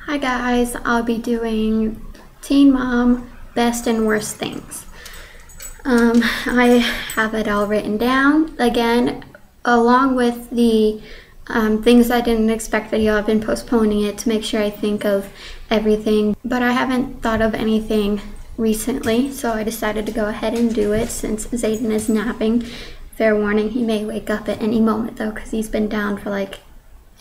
Hi guys, I'll be doing Teen Mom Best and Worst Things. I have it all written down. Again, along with the things I didn't expect video, I've been postponing it to make sure I think of everything. But I haven't thought of anything recently, so I decided to go ahead and do it since Zayden is napping. Fair warning, he may wake up at any moment though, because he's been down for like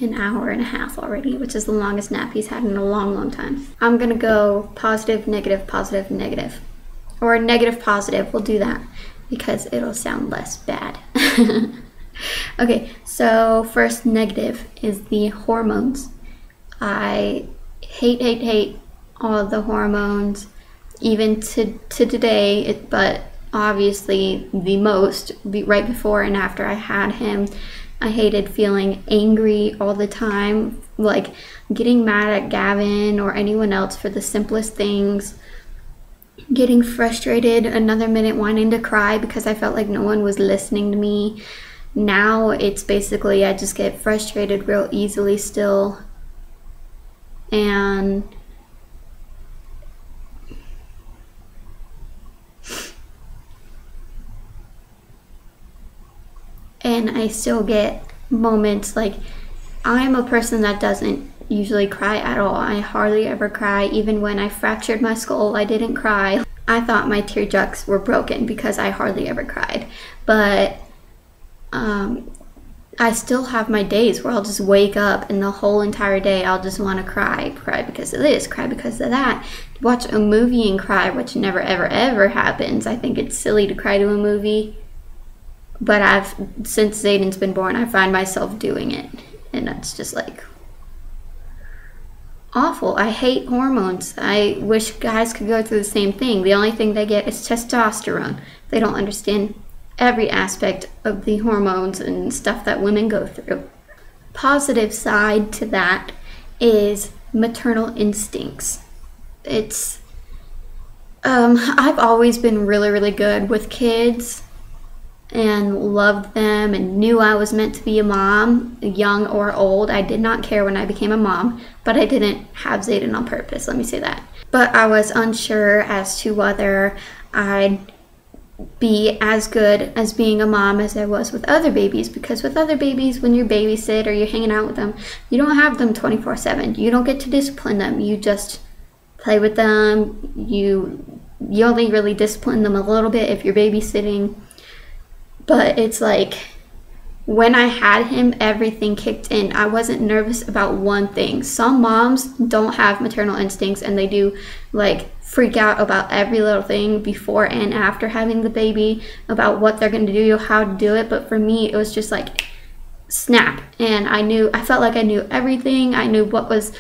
an hour and a half already, which is the longest nap he's had in a long time. I'm gonna go positive, negative, positive, negative. Or negative, positive, we'll do that because it'll sound less bad. Okay, so first negative is the hormones. I hate all of the hormones, even to today, but obviously the most, right before and after I had him. I hated feeling angry all the time, like getting mad at Gavin or anyone else for the simplest things, getting frustrated another minute wanting to cry because I felt like no one was listening to me. Now it's basically I just get frustrated real easily still, and I still get moments like I'm a person that doesn't usually cry at all. I hardly ever cry. Even when I fractured my skull, I didn't cry. I thought my tear ducts were broken because I hardly ever cried. But I still have my days where I'll just wake up and the whole entire day I'll just want to cry. Cry because of this, cry because of that. Watch a movie and cry, which never ever happens. I think it's silly to cry to a movie. But since Zayden's been born, I find myself doing it. And that's just like awful. I hate hormones. I wish guys could go through the same thing. The only thing they get is testosterone. They don't understand every aspect of the hormones and stuff that women go through. Positive side to that is maternal instincts. It's, I've always been really good with kids and loved them and knew I was meant to be a mom, young or old. I did not care when I became a mom, but I didn't have Zayden on purpose, let me say that. But I was unsure as to whether I'd be as good as being a mom as I was with other babies, because with other babies, when you babysit or you're hanging out with them, you don't have them 24/7. You don't get to discipline them. You just play with them. You only really discipline them a little bit if you're babysitting. But it's like, when I had him, everything kicked in. I wasn't nervous about one thing. Some moms don't have maternal instincts and they do like freak out about every little thing before and after having the baby, about what they're going to do, how to do it. But for me, it was just like snap. And I felt like I knew everything. I knew what was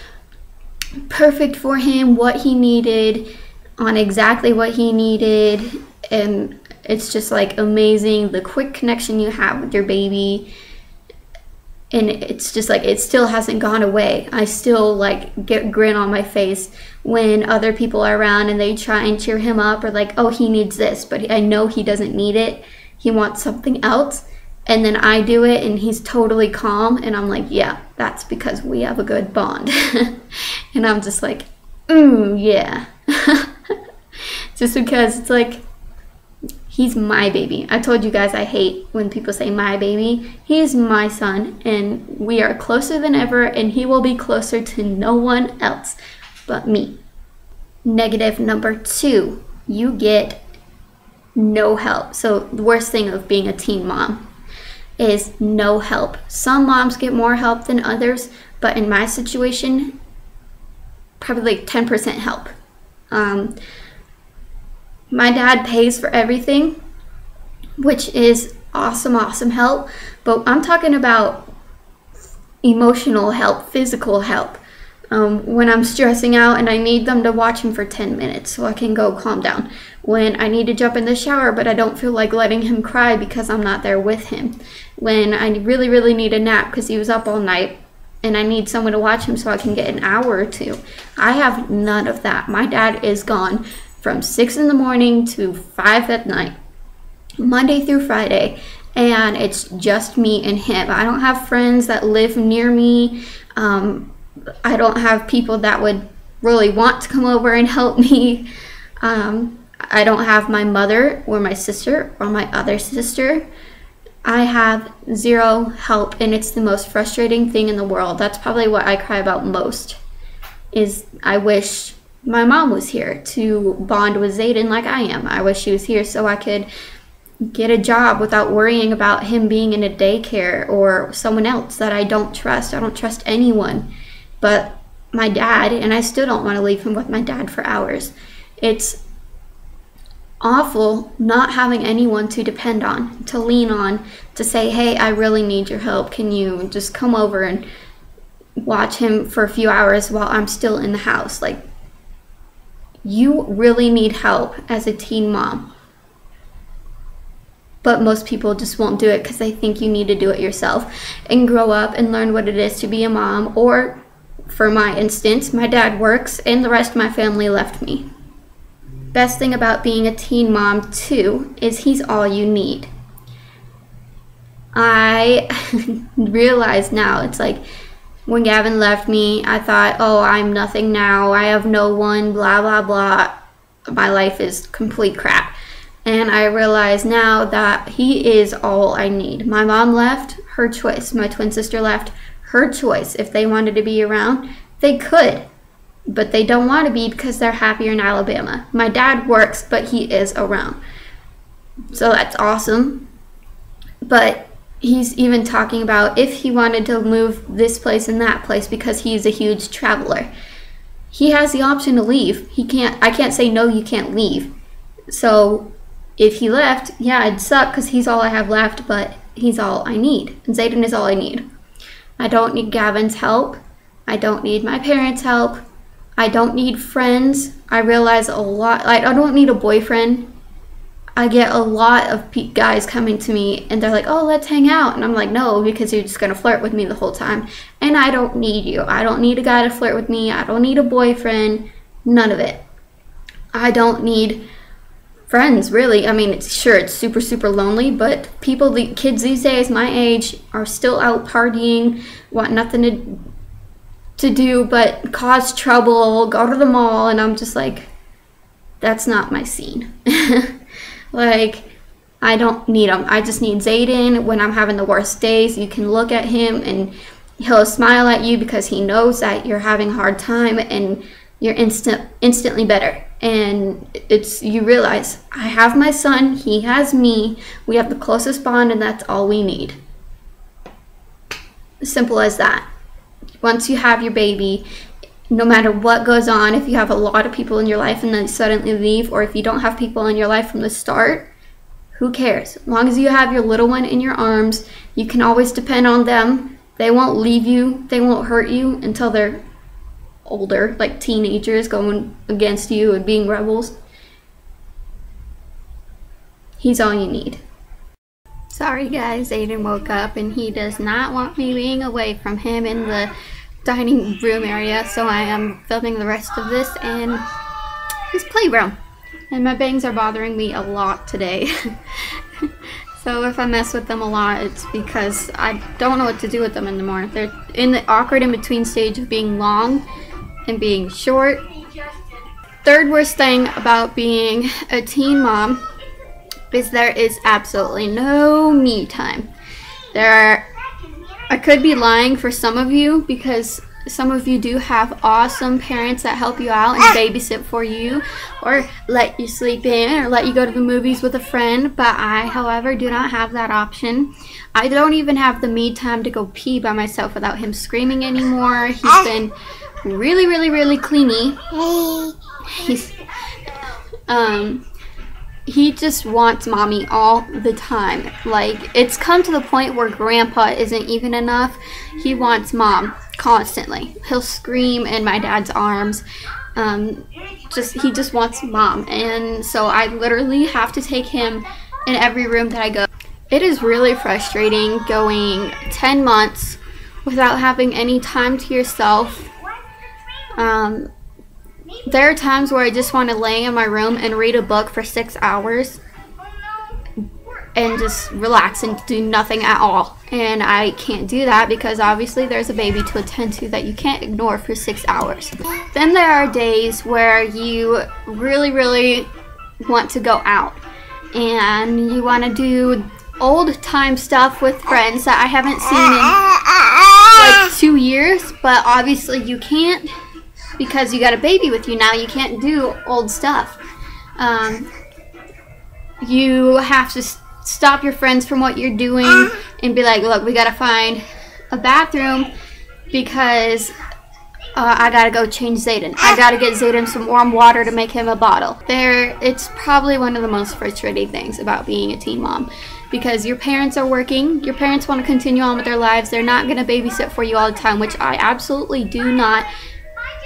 perfect for him, what he needed, on exactly what he needed. And it's just like amazing the quick connection you have with your baby. And it's just like, it still hasn't gone away. I still like get grin on my face when other people are around and they try and cheer him up, or like, oh, he needs this, but I know he doesn't need it. He wants something else. And then I do it and he's totally calm. And I'm like, yeah, that's because we have a good bond. And I'm just like, yeah. Just because it's like, he's my baby. I told you guys I hate when people say my baby. He is my son, and we are closer than ever, and he will be closer to no one else but me. Negative number 2, you get no help. So the worst thing of being a teen mom is no help. Some moms get more help than others, but in my situation, probably like 10% help. My dad pays for everything, which is awesome help, but I'm talking about emotional help, physical help. When I'm stressing out and I need them to watch him for 10 minutes so I can go calm down. When I need to jump in the shower but I don't feel like letting him cry because I'm not there with him. When I really need a nap because he was up all night and I need someone to watch him so I can get an hour or two. I have none of that. My dad is gone from 6 in the morning to 5 at night, Monday through Friday, and it's just me and him. I don't have friends that live near me. I don't have people that would really want to come over and help me. I don't have my mother or my sister or my other sister. I have zero help, and it's the most frustrating thing in the world. That's probably what I cry about most, is I wish my mom was here to bond with Zayden like I am. I wish she was here so I could get a job without worrying about him being in a daycare or someone else that I don't trust. I don't trust anyone but my dad, and I still don't want to leave him with my dad for hours. It's awful not having anyone to depend on, to lean on, to say, hey, I really need your help. Can you just come over and watch him for a few hours while I'm still in the house? Like, you really need help as a teen mom. But most people just won't do it because they think you need to do it yourself and grow up and learn what it is to be a mom. Or, for my instance, my dad works and the rest of my family left me. Best thing about being a teen mom, too, is he's all you need. I realize now, it's like, when Gavin left me, I thought, oh, I'm nothing now. I have no one, blah, blah, blah. My life is complete crap. And I realize now that he is all I need. My mom left, her choice. My twin sister left, her choice. If they wanted to be around, they could. But they don't want to be because they're happier in Alabama. My dad works, but he is around. So that's awesome. But he's even talking about if he wanted to move this place and that place because he's a huge traveler. He has the option to leave. I can't say, no, you can't leave. So if he left, yeah, it'd suck because he's all I have left, but he's all I need. And Zayden is all I need. I don't need Gavin's help. I don't need my parents' help. I don't need friends. I realize a lot, like, I don't need a boyfriend. I get a lot of guys coming to me and they're like, oh, let's hang out. And I'm like, no, because you're just going to flirt with me the whole time. And I don't need you. I don't need a guy to flirt with me. I don't need a boyfriend. None of it. I don't need friends, really. I mean, it's super, super lonely, but kids these days, my age, are still out partying, want nothing to do but cause trouble, go to the mall, and I'm just like, that's not my scene. Like, I don't need him. I just need Zayden when I'm having the worst days. You can look at him and he'll smile at you because he knows that you're having a hard time and you're instantly better. And you realize, I have my son, he has me, we have the closest bond, and that's all we need. Simple as that. Once you have your baby, no matter what goes on, if you have a lot of people in your life and then suddenly leave, or if you don't have people in your life from the start, who cares? As long as you have your little one in your arms, you can always depend on them. They won't leave you, they won't hurt you until they're older, like teenagers going against you and being rebels. He's all you need. Sorry guys, Aiden woke up and he does not want me being away from him in the dining room area, so I am filming the rest of this in his playroom. And my bangs are bothering me a lot today. So if I mess with them a lot, it's because I don't know what to do with them anymore. They're in the awkward in-between stage of being long and being short. Third worst thing about being a teen mom is there is absolutely no me time. I could be lying for some of you because some of you do have awesome parents that help you out and babysit for you or let you sleep in or let you go to the movies with a friend, but I, however, do not have that option. I don't even have the me time to go pee by myself without him screaming anymore. He's been really, really, really cleany. He just wants mommy all the time. Like, it's come to the point where grandpa isn't even enough. He wants mom constantly. He'll scream in my dad's arms. He just wants mom. And so I literally have to take him in every room that I go. It is really frustrating going 10 months without having any time to yourself. There are times where I just want to lay in my room and read a book for 6 hours and just relax and do nothing at all. and I can't do that because obviously there's a baby to attend to that you can't ignore for 6 hours. Then there are days where you really want to go out and you want to do old time stuff with friends that I haven't seen in like 2 years, but obviously you can't because you got a baby with you now. You can't do old stuff. You have to stop your friends from what you're doing and be like, look, we gotta find a bathroom because I gotta go change Zayden. I gotta get Zayden some warm water to make him a bottle. It's probably one of the most frustrating things about being a teen mom, because your parents are working, your parents want to continue on with their lives, they're not gonna babysit for you all the time, which I absolutely do not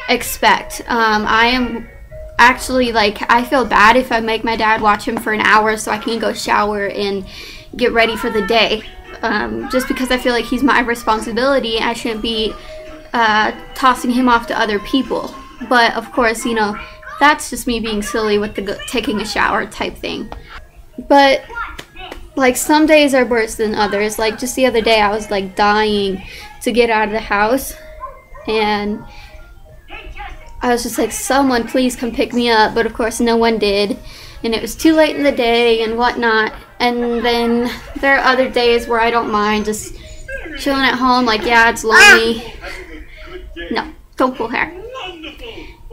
expect. I am actually, like, I feel bad if I make my dad watch him for an hour so I can go shower and get ready for the day. Just because I feel like he's my responsibility, I shouldn't be tossing him off to other people. But of course, you know, that's just me being silly with the taking a shower type thing. But like, some days are worse than others. Like, just the other day I was like dying to get out of the house, and I was just like, someone please come pick me up, but of course no one did, and it was too late in the day and whatnot. And then there are other days where I don't mind just chilling at home, like, yeah, it's lonely. No, don't pull hair.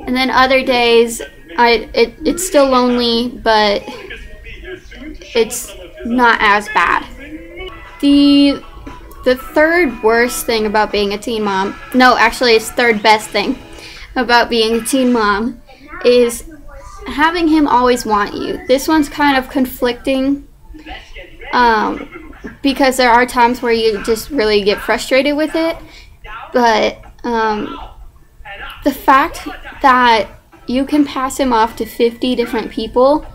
And then other days, it's still lonely, but it's not as bad. The third worst thing about being a teen mom, no, actually it's third best thing about being a teen mom, is having him always want you. This one's kind of conflicting, because there are times where you just really get frustrated with it, but the fact that you can pass him off to 50 different people,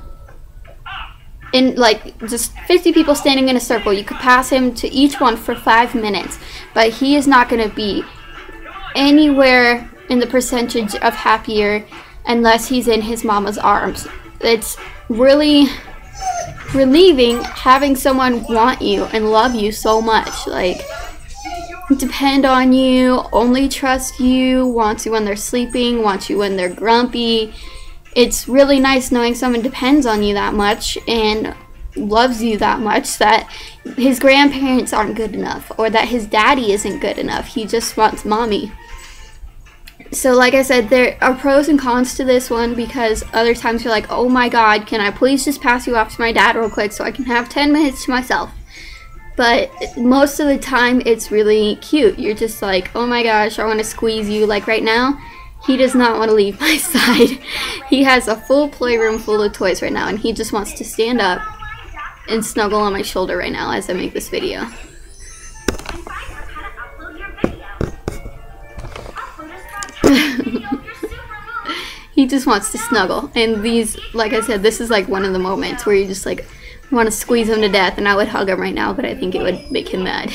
in like just 50 people standing in a circle, you could pass him to each one for 5 minutes, but he is not going to be anywhere in the percentage of happier unless he's in his mama's arms. It's really relieving having someone want you and love you so much, like depend on you, only trust you, wants you when they're sleeping, wants you when they're grumpy. It's really nice knowing someone depends on you that much and loves you that much, that his grandparents aren't good enough or that his daddy isn't good enough. He just wants mommy. So like I said, there are pros and cons to this one, because other times you're like, oh my god, can I please just pass you off to my dad real quick so I can have 10 minutes to myself? But most of the time it's really cute. You're just like, oh my gosh, I want to squeeze you. Like right now, he does not want to leave my side. He has a full playroom full of toys right now, and he just wants to stand up and snuggle on my shoulder right now as I make this video. He just wants to snuggle, and these, like I said, this is like one of the moments where you just like want to squeeze him to death, and I would hug him right now, but I think it would make him mad.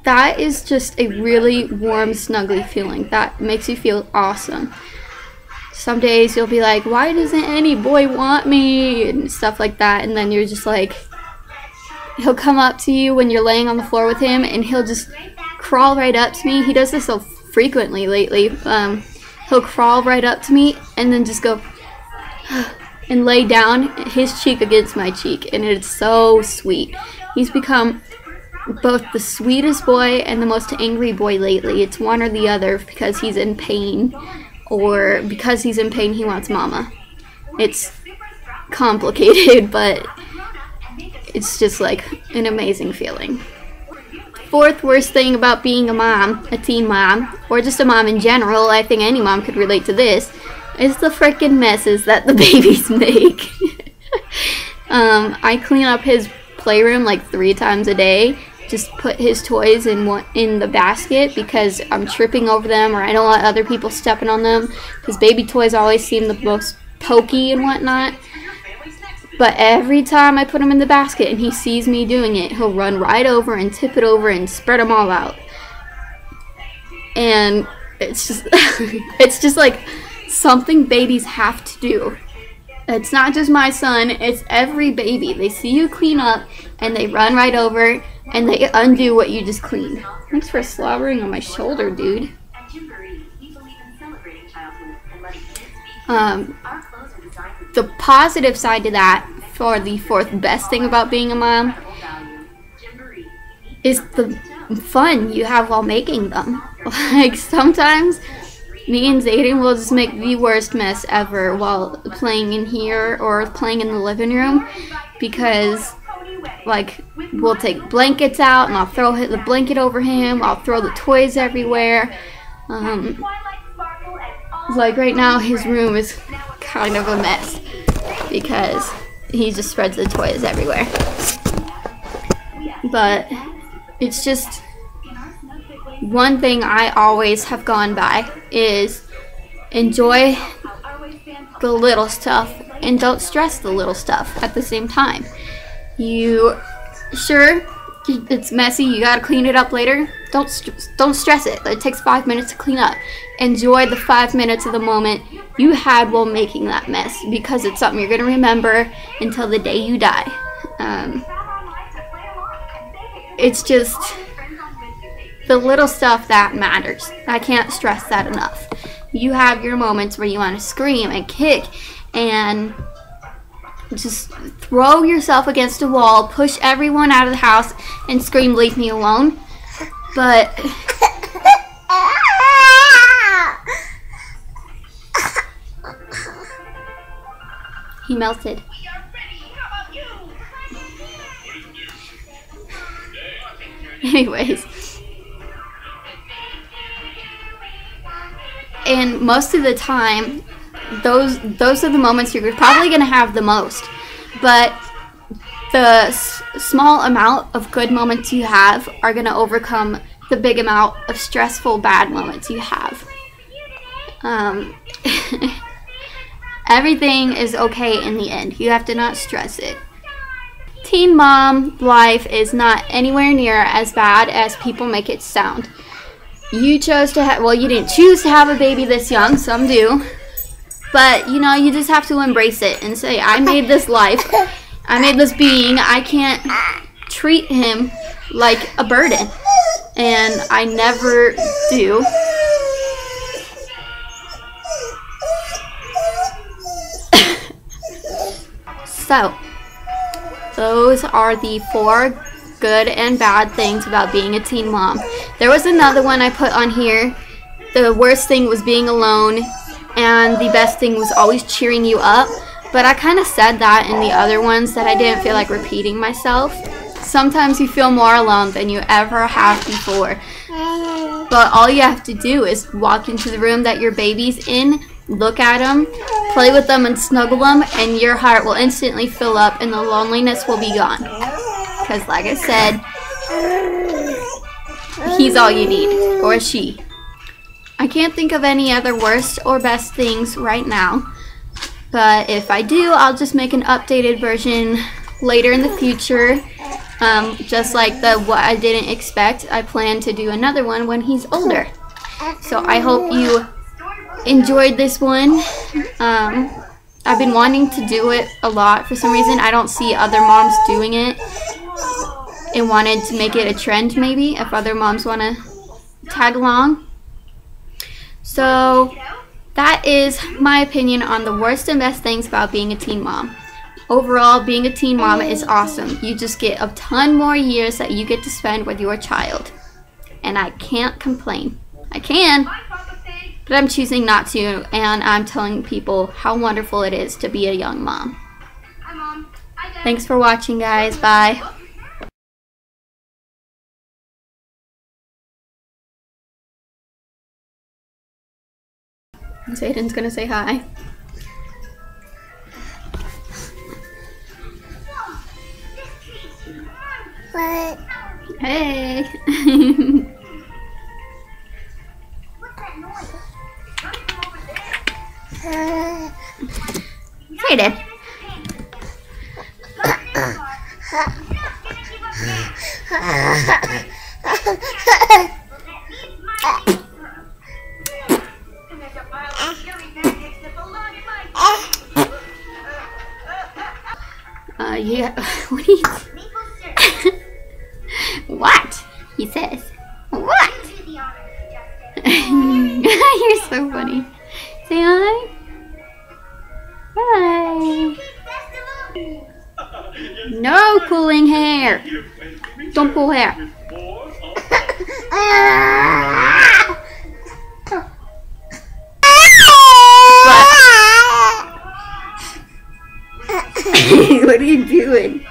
That is just a really warm, snuggly feeling. That makes you feel awesome. Some days you'll be like, why doesn't any boy want me? And stuff like that, and then you're just like, he'll come up to you when you're laying on the floor with him, and he'll just crawl right up to me. He does this so frequently lately. He'll crawl right up to me and then just go and lay down his cheek against my cheek, and it's so sweet. He's become both the sweetest boy and the most angry boy lately. It's one or the other, because he's in pain, or because he's in pain he wants mama. It's complicated, but it's just like an amazing feeling. Fourth worst thing about being a mom, a teen mom, or just a mom in general, I think any mom could relate to this, is the frickin' messes that the babies make. I clean up his playroom like 3 times a day. Just put his toys in the basket because I'm tripping over them, or I don't want other people stepping on them, because baby toys always seem the most pokey and whatnot. But every time I put him in the basket and he sees me doing it, he'll run right over and tip it over and spread them all out. And it's just it's just like something babies have to do. It's not just my son, it's every baby. They see you clean up and they run right over and they undo what you just cleaned. Thanks for slobbering on my shoulder, dude. The positive side to that, for the fourth best thing about being a mom, is the fun you have while making them. Like, sometimes me and Zayden will just make the worst mess ever while playing in here or playing in the living room, because like we'll take blankets out and I'll throw the blanket over him, I'll throw the toys everywhere. Like right now his room is kind of a mess because he just spreads the toys everywhere. But it's just one thing I always have gone by is enjoy the little stuff and don't stress the little stuff at the same time. Sure, it's messy, you gotta clean it up later. Don't stress it. It takes 5 minutes to clean up. Enjoy the 5 minutes of the moment you had while making that mess, because it's something you're gonna remember until the day you die. It's just the little stuff that matters. I can't stress that enough. You have your moments where you want to scream and kick and just throw yourself against a wall, push everyone out of the house, and scream, "Leave me alone." But he melted. Anyways. And most of the time, those are the moments you're probably going to have the most. But the small amount of good moments you have are going to overcome the big amount of stressful bad moments you have. Everything is okay in the end. You have to not stress it. Teen mom life is not anywhere near as bad as people make it sound. You chose to have, well, you didn't choose to have a baby this young, some do. But, you know, you just have to embrace it and say, I made this life. I made this being. I can't treat him like a burden. And I never do. So, those are the 4 good and bad things about being a teen mom. There was another one I put on here. The worst thing was being alone, and the best thing was always cheering you up. But I kind of said that in the other ones that I didn't feel like repeating myself. Sometimes you feel more alone than you ever have before. But all you have to do is walk into the room that your baby's in, look at them, play with them and snuggle them, and your heart will instantly fill up and the loneliness will be gone. Because like I said, he's all you need, or she. I can't think of any other worst or best things right now, but if I do, I'll just make an updated version later in the future. Just like the what I didn't expect, I plan to do another one when he's older. So I hope you enjoyed this one. I've been wanting to do it a lot for some reason. I don't see other moms doing it, and wanted to make it a trend maybe if other moms want to tag along. So that is my opinion on the worst and best things about being a teen mom. Overall, being a teen mom is awesome. You just get a ton more years that you get to spend with your child. And I can't complain. I can, but I'm choosing not to, and I'm telling people how wonderful it is to be a young mom. Thanks for watching, guys. Bye. Zayden's gonna say hi. What? Hey. What's that noise? Zayden. Yeah. What do you? What? He says. What? You're so funny. Say hi. Hi. No pulling hair. Don't pull hair. What are you doing?